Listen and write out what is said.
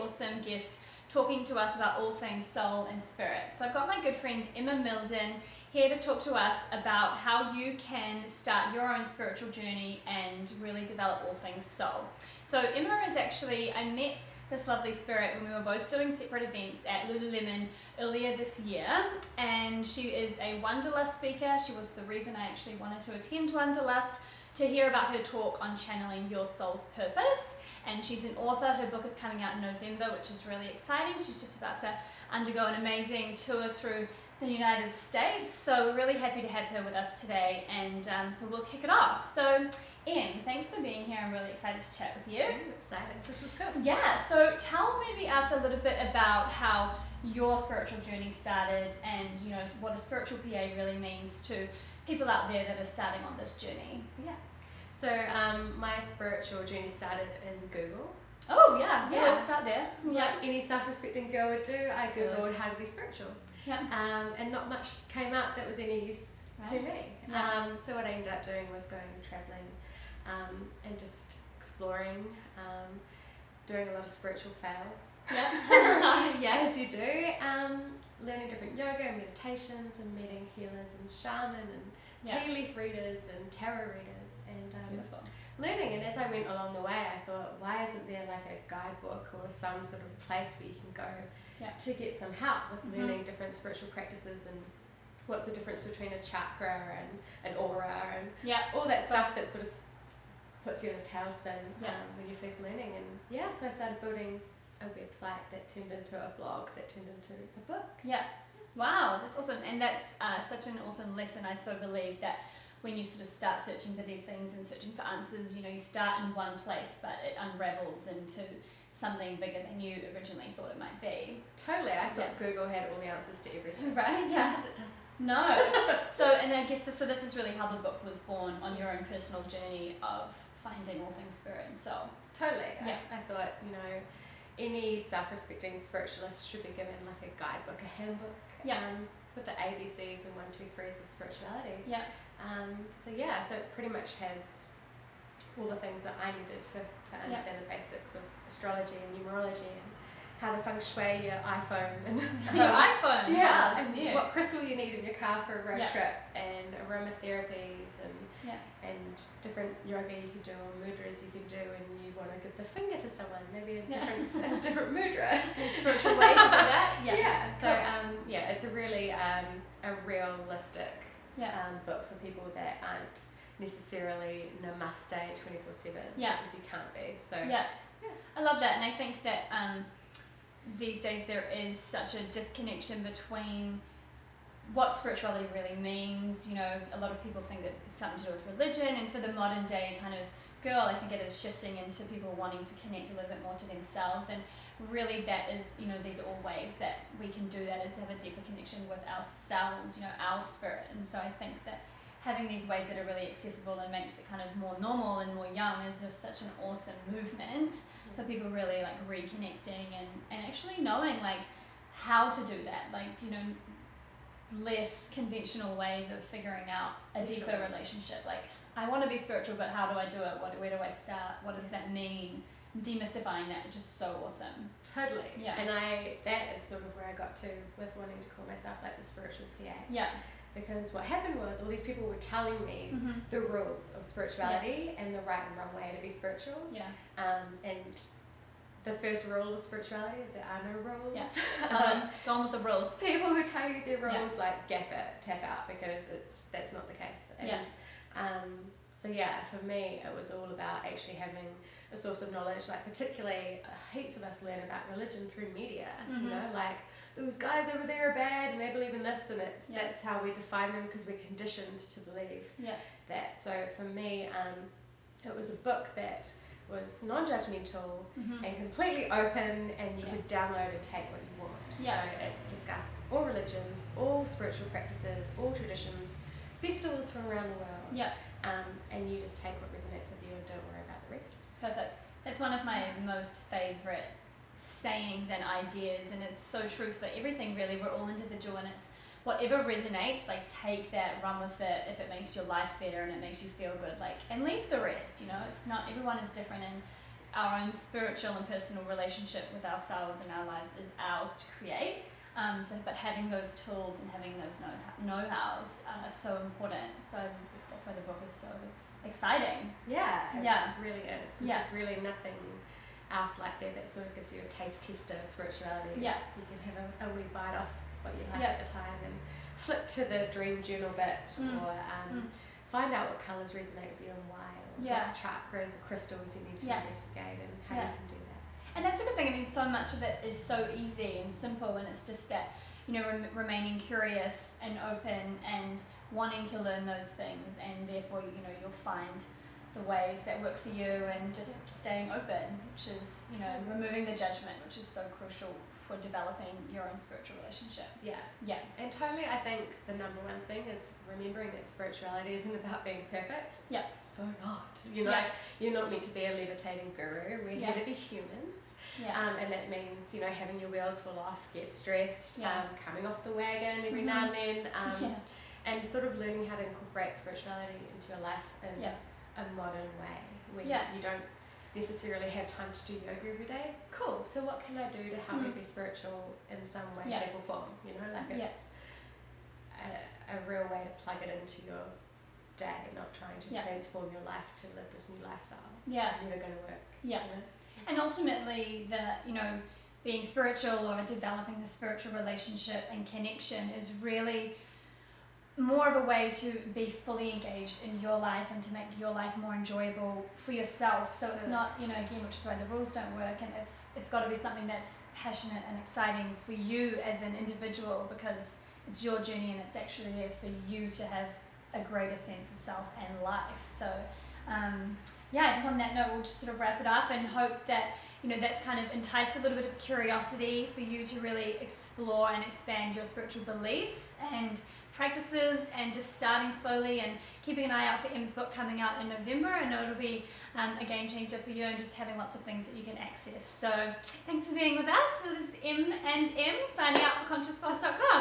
awesome guest talking to us about all things soul and spirit. So I've got my good friend Emma Mildon here to talk to us about how you can start your own spiritual journey and really develop all things soul. So Emma is actually, I met this lovely spirit when we were both doing separate events at Lululemon earlier this year, and she is a Wanderlust speaker. She was the reason I actually wanted to attend Wanderlust, to hear about her talk on channeling your soul's purpose. And she's an author. Her book is coming out in November, which is really exciting. She's just about to undergo an amazing tour through the United States, so we're really happy to have her with us today, and so we'll kick it off. So Em, thanks for being here. I'm really excited to chat with you. I'm excited. This is good. Yeah, so tell maybe us a little bit about how your spiritual journey started, and what a spiritual PA really means to people out there that are starting on this journey. Yeah. So my spiritual journey started in Google. Oh yeah, let's start there. Like any self-respecting girl would do, I googled how to be spiritual. Yeah. And not much came up that was any use to me. Yeah. So what I ended up doing was going travelling and just exploring, doing a lot of spiritual fails. Yeah. As you do. Learning different yoga and meditations and meeting healers and shaman and tea leaf readers and tarot readers and Beautiful. learning. And as I went along the way, I thought, why isn't there like a guidebook or some sort of place where you can go to get some help with learning different spiritual practices and what's the difference between a chakra and an aura and all that stuff that sort of puts you in a tailspin when you're first learning. And so I started building a website that turned into a blog that turned into a book. Yeah. Wow, that's awesome. And that's such an awesome lesson. I so believe that when you sort of start searching for these things and searching for answers, you start in one place, but it unravels into something bigger than you originally thought it might be. Totally. I thought Google had all the answers to everything. Right? Yeah. It doesn't. No. So, and I guess this is really how the book was born, on your own personal journey of finding all things spirit and soul. Totally. Yeah. I thought, any self-respecting spiritualist should be given like a guidebook, a handbook, with the ABCs and 1, 2, 3s of spirituality. Yeah. So it pretty much has all the things that I needed to understand the basics of astrology and numerology and how to feng shui your iPhone and your iPhone. Yeah, that's and new. what crystal you need in your car for a road trip, and aromatherapies and different yoga you can do or mudras you can do, and you want to give the finger to someone, maybe a different mudra. A spiritual way to do that. So it's a really a realistic book for people that aren't necessarily namaste 24/7 because you can't be. So I love that, and I think that these days there is such a disconnection between what spirituality really means. A lot of people think that it's something to do with religion, and for the modern day kind of girl, I think it is shifting into people wanting to connect a little bit more to themselves, and really that is, these are all ways that we can do that, is have a deeper connection with ourselves, our spirit. And so I think that having these ways that are really accessible and makes it kind of more normal and more young is just such an awesome movement for people really like reconnecting and actually knowing like how to do that, like less conventional ways of figuring out a deeper relationship. Like, I want to be spiritual, but how do I do it? Where do I start? What does that mean? Demystifying that is just so awesome. Totally. Yeah. And that is sort of where I got to with wanting to call myself like the spiritual PA. Yeah. Because what happened was all these people were telling me the rules of spirituality and the right and wrong way to be spiritual. Yeah. And the first rule of spirituality is there are no rules. Yeah. Go on with the rules. People who tell you their rules like gap it, tap out, because that's not the case. And for me it was all about actually having a source of knowledge, like particularly heaps of us learn about religion through media, like those guys over there are bad and they believe in this, and that's how we define them because we're conditioned to believe that. So for me, it was a book that was non-judgmental and completely open, and you could download and take what you want. So it discussed all religions, all spiritual practices, all traditions, festivals from around the world. And you just take what resonates with you and don't worry about the rest. Perfect. That's one of my most favourite sayings and ideas, and it's so true for everything really. We're all individual, and it's whatever resonates, like take that, run with it. If it makes your life better and it makes you feel good, like, and leave the rest. It's not, everyone is different, and our own spiritual and personal relationship with ourselves and our lives is ours to create. But having those tools and having those know-hows are so important. So that's why the book is so exciting. Yeah, it really is. Because there's really nothing else like that sort of gives you a taste tester of spirituality. Yeah. You can have a wee bite off what you like at the time and flip to the dream journal bit or find out what colours resonate with you and why, or what chakras or crystals you need to investigate and how you can do that. And that's a good thing. I mean, so much of it is so easy and simple, and it's just that, you know, remaining curious and open and wanting to learn those things, and therefore, you know, you'll find the ways that work for you, and just staying open, which is, you know, removing the judgment, which is so crucial for developing your own spiritual relationship. Yeah. And totally, I think the number one thing is remembering that spirituality isn't about being perfect. Yeah. It's so not. You know, you're not meant to be a levitating guru. We're here to be humans. Yeah. And that means, you know, having your wheels fall off, get stressed, coming off the wagon every now and then, and sort of learning how to incorporate spirituality into your life in a modern way, where you don't necessarily have time to do yoga every day. Cool. So what can I do to help me be spiritual in some way, shape or form? You know, like it's a real way to plug it into your day, not trying to transform your life to live this new lifestyle. It's never going to work. Yeah. You know? And ultimately, being spiritual or developing the spiritual relationship and connection is really more of a way to be fully engaged in your life and to make your life more enjoyable for yourself. So it's not, you know, again, which is why the rules don't work, and it's got to be something that's passionate and exciting for you as an individual, because it's your journey and it's actually there for you to have a greater sense of self and life. So I think on that note, we'll just sort of wrap it up and hope that, you know, that's kind of enticed a little bit of curiosity for you to really explore and expand your spiritual beliefs and practices, and just starting slowly and keeping an eye out for Em's book coming out in November. I know it'll be a game changer for you, and just having lots of things that you can access. So thanks for being with us. So this is Em and M signing out for ConsciousPath.com.